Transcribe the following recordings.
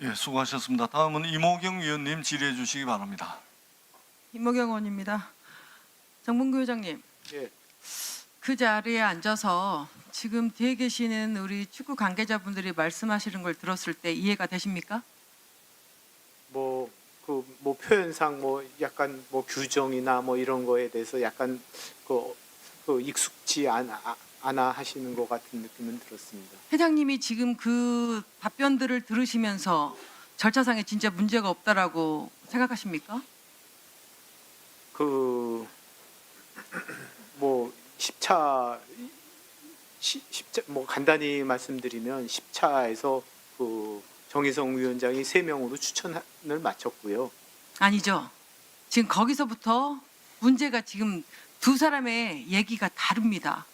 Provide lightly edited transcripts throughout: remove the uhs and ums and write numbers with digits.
예, 수고하셨습니다. 다음은 이모경 위원님 질의해 주시기 바랍니다. 이모경 의원입니다. 정봉규 회장님, 예. 그 자리에 앉아서 지금 뒤에 계시는 우리 축구 관계자분들이 말씀하시는 걸 들었을 때 이해가 되십니까? 뭐 표현상 뭐 약간 뭐 규정이나 뭐 이런 거에 대해서 약간 그 익숙지 않아 하시는 것 같은 느낌은 들었습니다. 회장님이 지금 그 답변들을 들으시면서 절차상에 진짜 문제가 없다라고 생각하십니까? 뭐 10차 뭐 간단히 말씀드리면 10차에서 그 정의성 위원장이 3명으로 추천을 마쳤고요. 아니죠. 지금 거기서부터 문제가 지금 두 사람의 얘기가 다릅니다.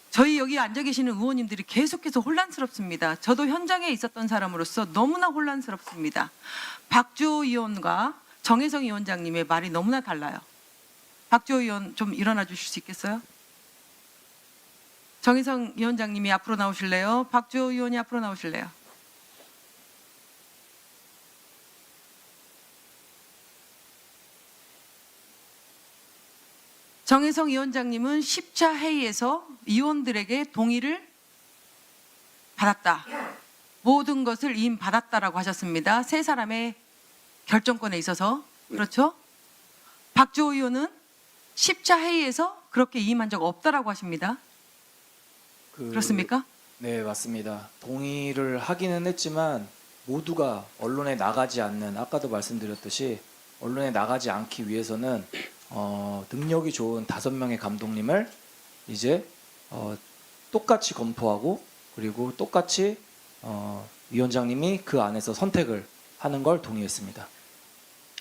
저희 여기 앉아 계시는 의원님들이 계속해서 혼란스럽습니다. 저도 현장에 있었던 사람으로서 너무나 혼란스럽습니다. 박주호 의원과 정혜성 위원장님의 말이 너무나 달라요. 박주호 의원 좀 일어나 주실 수 있겠어요? 정혜성 위원장님이 앞으로 나오실래요? 박주호 의원이 앞으로 나오실래요? 정혜성 위원장님은 10차 회의에서 위원들에게 동의를 받았다. 모든 것을 이임받았다라고 하셨습니다. 세 사람의 결정권에 있어서. 그렇죠? 박주호 의원은 10차 회의에서 그렇게 이임한 적 없다라고 하십니다. 그렇습니까? 네, 맞습니다. 동의를 하기는 했지만 모두가 언론에 나가지 않는, 아까도 말씀드렸듯이 언론에 나가지 않기 위해서는 능력이 좋은 5명의 감독님을 이제 똑같이 검토하고, 그리고 똑같이 위원장님이 그 안에서 선택을 하는 걸 동의했습니다.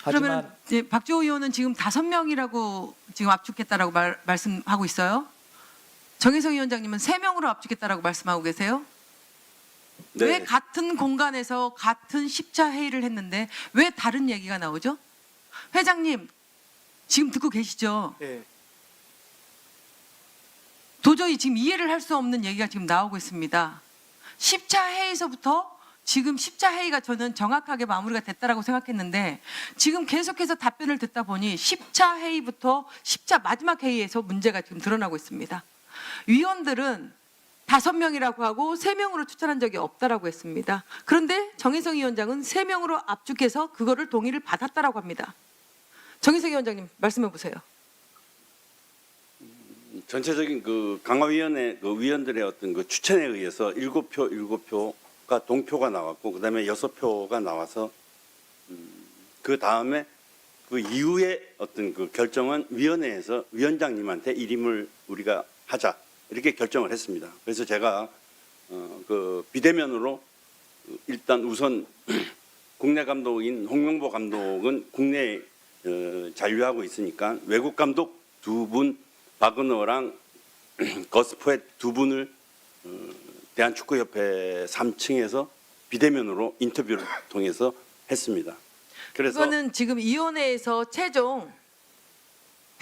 그러면 이제 박주호 의원은 지금 5명이라고 지금 압축했다라고 말씀하고 있어요. 정혜성 위원장님은 3명으로 압축했다라고 말씀하고 계세요. 네. 왜 같은 공간에서 같은 10차 회의를 했는데 왜 다른 얘기가 나오죠? 회장님 지금 듣고 계시죠? 예. 도저히 지금 이해를 할 수 없는 얘기가 지금 나오고 있습니다. 10차 회의에서부터 지금 10차 회의가 저는 정확하게 마무리가 됐다라고 생각했는데 지금 계속해서 답변을 듣다 보니 10차 회의부터 10차 마지막 회의에서 문제가 지금 드러나고 있습니다. 위원들은 5명이라고 하고 3명으로 추천한 적이 없다라고 했습니다. 그런데 정혜성 위원장은 3명으로 압축해서 그거를 동의를 받았다라고 합니다. 정혜성 위원장님 말씀해 보세요. 전체적인 그 강화위원회 그 위원들의 어떤 그 추천에 의해서 7표가 동표가 나왔고, 그다음에 6표가 나와서 그 다음에 그 이후에 어떤 그 결정은 위원회에서 위원장님한테 일임을 우리가 하자 이렇게 결정을 했습니다. 그래서 제가 그 비대면으로 일단 우선 국내 감독인 홍명보 감독은 국내에 잔류하고 있으니까 외국 감독 2분 바그너랑 거스포의 2분을 대한축구협회 3층에서 비대면으로 인터뷰를 통해서 했습니다. 그래서 그거는 지금 위원회에서 최종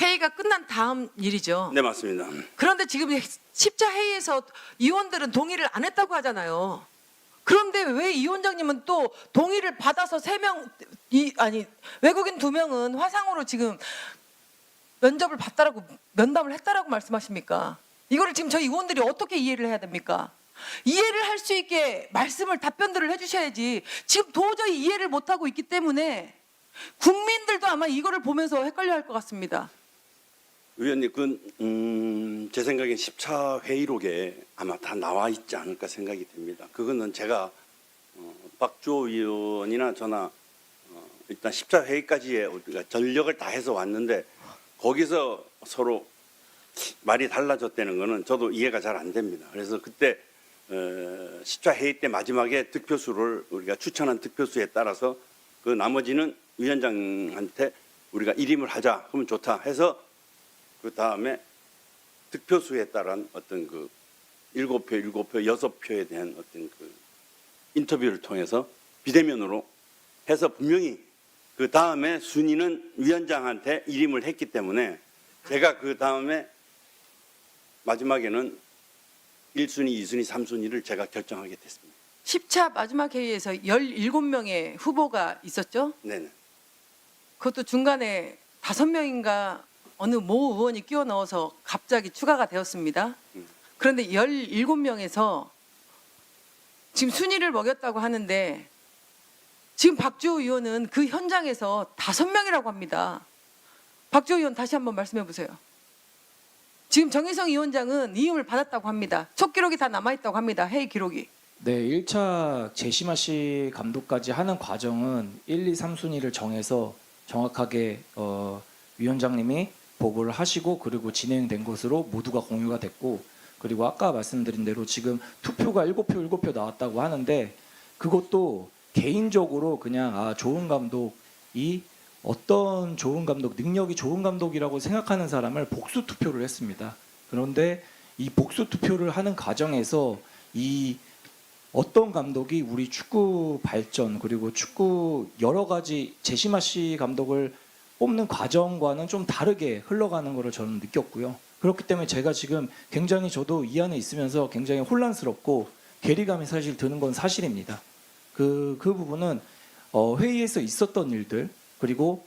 회의가 끝난 다음 일이죠. 네, 맞습니다. 그런데 지금 10차 회의에서 위원들은 동의를 안 했다고 하잖아요. 그런데 왜 이 위원장님은 또 동의를 받아서 3명 외국인 2명은 화상으로 지금 면접을 받다라고 면담을 했다라고 말씀하십니까? 이거를 지금 저희 의원들이 어떻게 이해를 해야 됩니까? 이해를 할 수 있게 답변들을 해주셔야지. 지금 도저히 이해를 못하고 있기 때문에 국민들도 아마 이거를 보면서 헷갈려할 것 같습니다. 의원님, 그건 제 생각엔 10차 회의록에 아마 다 나와 있지 않을까 생각이 됩니다. 그거는 제가 박주호 의원이나 저나 일단 10차 회의까지의 우리가 전력을 다해서 왔는데 거기서 서로 말이 달라졌다는 거는 저도 이해가 잘 안 됩니다. 그래서 그때 10차 회의 때 마지막에 득표수를 우리가 추천한 득표수에 따라서 그 나머지는 위원장한테 우리가 일임을 하자 그러면 좋다 해서 그 다음에 득표수에 따른 어떤 그 7표, 6표에 대한 어떤 그 인터뷰를 통해서 비대면으로 해서 분명히 그 다음에 순위는 위원장한테 일임을 했기 때문에 제가 그 다음에 마지막에는 1순위, 2순위, 3순위를 제가 결정하게 됐습니다. 10차 마지막 회의에서 17명의 후보가 있었죠. 네네. 그것도 중간에 5명인가 어느 모 의원이 끼워 넣어서 갑자기 추가가 되었습니다. 그런데 17명에서 지금 순위를 먹였다고 하는데 지금 박주호 의원은 그 현장에서 5명이라고 합니다. 박주호 의원 다시 한번 말씀해 보세요. 지금 정혜성 위원장은 이임을 받았다고 합니다. 첫 기록이 다 남아있다고 합니다. 회의 기록이. 네, 1차 제시마 씨 감독까지 하는 과정은 1, 2, 3순위를 정해서 정확하게 위원장님이 보고를 하시고 그리고 진행된 것으로 모두가 공유가 됐고, 그리고 아까 말씀드린 대로 지금 투표가 7표 나왔다고 하는데 그것도 개인적으로 그냥 좋은 감독이 어떤 좋은 감독, 능력이 좋은 감독이라고 생각하는 사람을 복수 투표를 했습니다. 그런데 이 복수 투표를 하는 과정에서 이 어떤 감독이 우리 축구 발전 그리고 축구 여러 가지 제시마 씨 감독을 뽑는 과정과는 좀 다르게 흘러가는 것을 저는 느꼈고요. 그렇기 때문에 제가 지금 굉장히 저도 이 안에 있으면서 굉장히 혼란스럽고 괴리감이 사실 드는 건 사실입니다. 그 부분은 회의에서 있었던 일들 그리고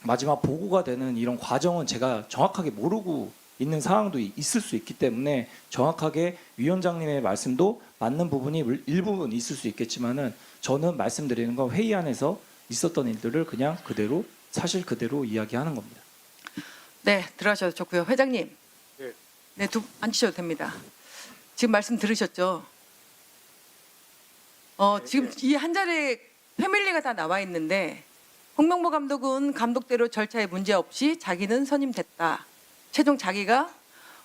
마지막 보고가 되는 이런 과정은 제가 정확하게 모르고 있는 상황도 있을 수 있기 때문에 정확하게 위원장님의 말씀도 맞는 부분이 일부분 있을 수 있겠지만은 저는 말씀드리는 건 회의 안에서 있었던 일들을 그냥 그대로 사실 그대로 이야기하는 겁니다. 네, 들어가셔도 좋고요. 회장님. 네. 네, 앉으셔도 됩니다. 지금 말씀 들으셨죠? 지금 이 한 자리에 패밀리가 다 나와 있는데 홍명보 감독은 감독대로 절차에 문제 없이 자기는 선임됐다. 최종 자기가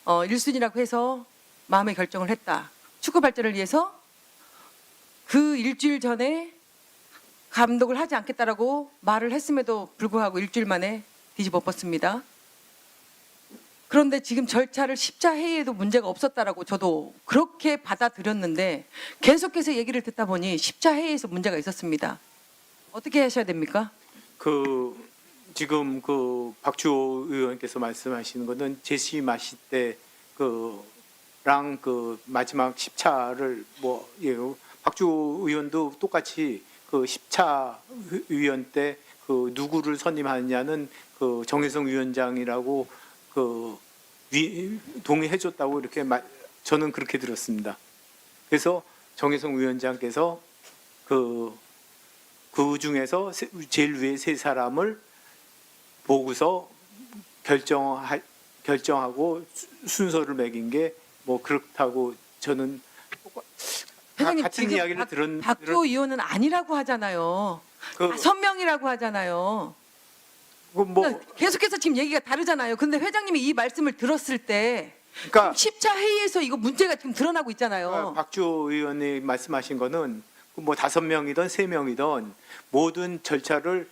1순위라고 해서 마음의 결정을 했다. 축구 발전을 위해서 그 일주일 전에 감독을 하지 않겠다라고 말을 했음에도 불구하고 일주일 만에 뒤집어 엎었습니다. 그런데 지금 절차를 10차 회의에도 문제가 없었다라고 저도 그렇게 받아들였는데 계속해서 얘기를 듣다 보니 10차 회의에서 문제가 있었습니다. 어떻게 하셔야 됩니까? 지금 박주호 의원께서 말씀하시는 거는 제시마 씨 때 그랑 마지막 10차를 박주호 의원도 똑같이 10차 의원 때 누구를 선임하느냐는 정혜성 위원장이라고 동의해줬다고 이렇게 저는 그렇게 들었습니다. 그래서 정혜성 위원장께서 그 중에서 제일 위에 3사람을 보고서 결정하고 순서를 매긴 게 그렇다고 저는 회장님, 같은 지금 이야기를 박주호 의원은 아니라고 하잖아요. 5명이라고 하잖아요. 그러니까 계속해서 지금 얘기가 다르잖아요. 근데 회장님이 이 말씀을 들었을 때 그러니까 10차 회의에서 이거 문제가 지금 드러나고 있잖아요. 박주호 의원이 말씀하신 거는 5명이든 3명이든 모든 절차를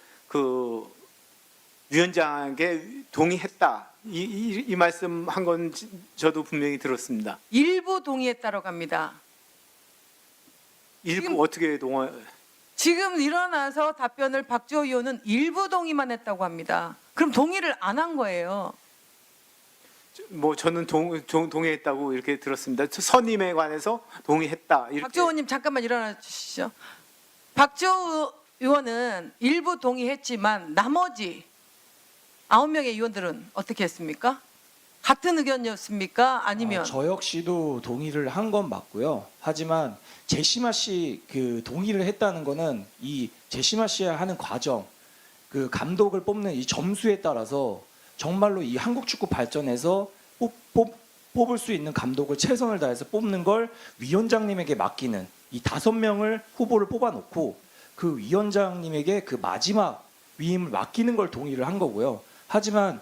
위원장에게 동의했다. 이 말씀한 건 저도 분명히 들었습니다. 일부 동의했다고 합니다. 일부 지금- 어떻게 지금 일어나서 답변을 박주호 의원은 일부 동의만 했다고 합니다. 그럼 동의를 안 한 거예요. 저는 동의했다고 이렇게 들었습니다. 선임에 관해서 동의했다. 이렇게. 박주호 의원님 잠깐만 일어나 주시죠. 박주호 의원은 일부 동의했지만 나머지 9명의 의원들은 어떻게 했습니까? 같은 의견이었습니까? 아니면 저 역시도 동의를 한 건 맞고요. 하지만 제시마 씨 동의를 했다는 거는 이 제시마 씨 하는 과정, 감독을 뽑는 이 점수에 따라서 정말로 이 한국 축구 발전에서 뽑을 수 있는 감독을 최선을 다해서 뽑는 걸 위원장님에게 맡기는 이 5명을 후보를 뽑아놓고 그 위원장님에게 그 마지막 위임을 맡기는 걸 동의를 한 거고요. 하지만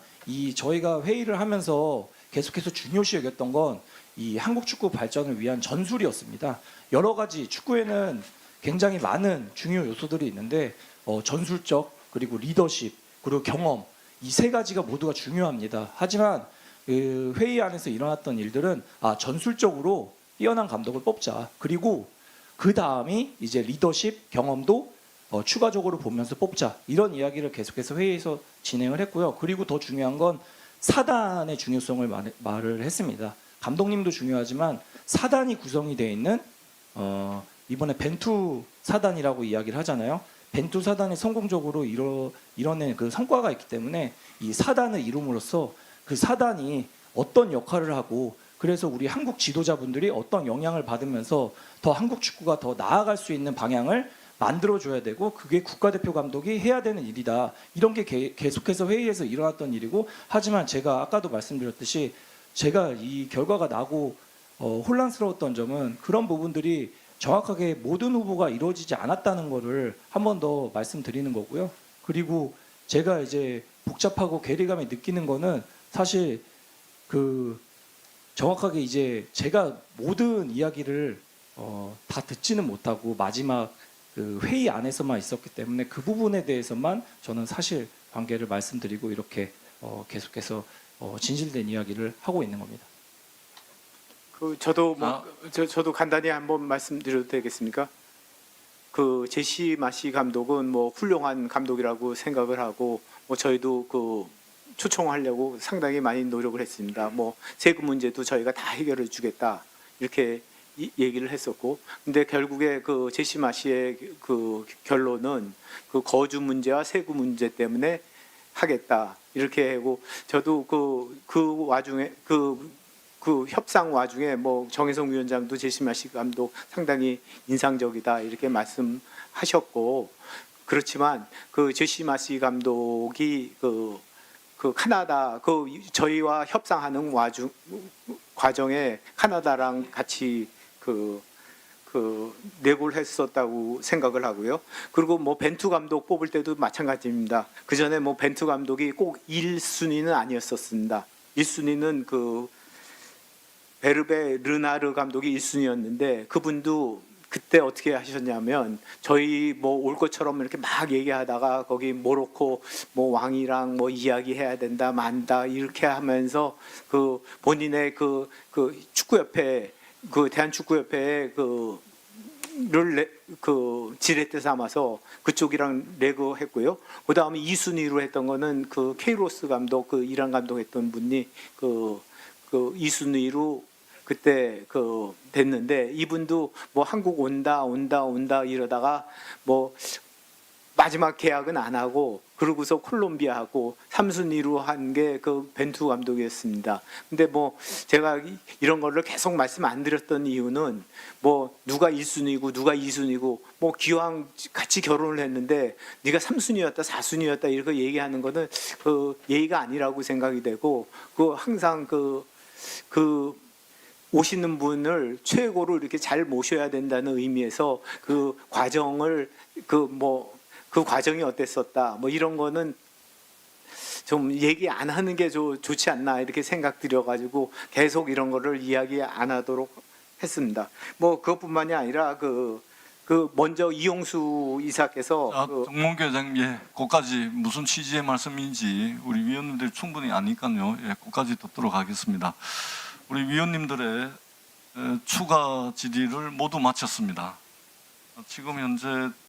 저희가 회의를 하면서 계속해서 중요시 여겼던 건 이 한국 축구 발전을 위한 전술이었습니다. 여러 가지 축구에는 굉장히 많은 중요 요소들이 있는데 전술적 그리고 리더십 그리고 경험 이 3가지가 모두가 중요합니다. 하지만 회의 안에서 일어났던 일들은 전술적으로 뛰어난 감독을 뽑자. 그리고 그 다음이 이제 리더십 경험도 추가적으로 보면서 뽑자. 이런 이야기를 계속해서 회의에서 진행을 했고요. 그리고 더 중요한 건 사단의 중요성을 말을 했습니다. 감독님도 중요하지만 사단이 구성이 되어 있는 이번에 벤투 사단이라고 이야기를 하잖아요. 벤투 사단이 성공적으로 이뤄낸 그 성과가 있기 때문에 이 사단을 이룸으로써 그 사단이 어떤 역할을 하고 그래서 우리 한국 지도자분들이 어떤 영향을 받으면서 더 한국 축구가 더 나아갈 수 있는 방향을 만들어줘야 되고 그게 국가대표 감독이 해야 되는 일이다. 이런 게 계속해서 회의에서 일어났던 일이고 하지만 제가 아까도 말씀드렸듯이 제가 이 결과가 나고 혼란스러웠던 점은 그런 부분들이 정확하게 모든 후보가 이루어지지 않았다는 거를 한 번 더 말씀드리는 거고요. 그리고 제가 이제 복잡하고 괴리감이 느끼는 거는 사실 그 정확하게 이제 제가 모든 이야기를 다 듣지는 못하고 마지막 그 회의 안에서만 있었기 때문에 그 부분에 대해서만 저는 사실 관계를 말씀드리고 이렇게 계속해서 진실된 이야기를 하고 있는 겁니다. 그 저도 저도 간단히 한번 말씀드려도 되겠습니까? 그 제시 마시 감독은 뭐 훌륭한 감독이라고 생각을 하고 뭐 저희도 그 초청하려고 상당히 많이 노력을 했습니다. 뭐 세금 문제도 저희가 다 해결해 주겠다 이렇게 얘기를 했었고, 근데 결국에 그 제시 마시의 그 결론은 그 거주 문제와 세금 문제 때문에 하겠다 이렇게 하고, 저도 그 와중에 그 협상 와중에 뭐 정혜성 위원장도 제시 마시 감독 상당히 인상적이다 이렇게 말씀하셨고, 그렇지만 그 제시 마시 감독이 그 카나다 저희와 협상하는 과정에 카나다랑 같이 내고를 했었다고 생각을 하고요. 그리고 뭐 벤투 감독 뽑을 때도 마찬가지입니다. 그 전에 뭐 벤투 감독이 꼭 1순위는 아니었었습니다. 1순위는 그 베르베 르나르 감독이 1순위였는데 그분도 그때 어떻게 하셨냐면 저희 뭐 올 것처럼 이렇게 막 얘기하다가 거기 모로코 뭐 왕이랑 뭐 이야기해야 된다 만다 이렇게 하면서 그 본인의 그 축구협회 그 대한축구협회에 지렛대 삼아서 그쪽이랑 레고했고요. 그 다음에 2순위로 했던 거는 그 케이로스 감독 그 이란 감독 했던 분이 그 2순위로 그때 됐는데, 이분도 뭐 한국 온다 이러다가 뭐 마지막 계약은 안 하고 그러고서 콜롬비아하고 3순위로 한 게 그 벤투 감독이었습니다. 근데 뭐 제가 이런 거를 계속 말씀 안 드렸던 이유는 뭐 누가 1순위고 누가 2순위고 뭐 기왕 같이 결혼을 했는데 네가 3순위였다 4순위였다 이렇게 얘기하는 거는 그 예의가 아니라고 생각이 되고, 그 항상 오시는 분을 최고로 이렇게 잘 모셔야 된다는 의미에서 그 과정을 그 과정이 어땠었다 뭐 이런 거는 좀 얘기 안 하는 게 좋지 않나 이렇게 생각 들여가지고 계속 이런 거를 이야기 안 하도록 했습니다. 뭐 그것뿐만이 아니라 먼저 이용수 이사께서 정몽규 회장님, 예, 그까지 무슨 취지의 말씀인지 우리 위원님들이 충분히 아니까요. 예, 그까지 듣도록 하겠습니다. 우리 위원님들의 추가 질의를 모두 마쳤습니다. 지금 현재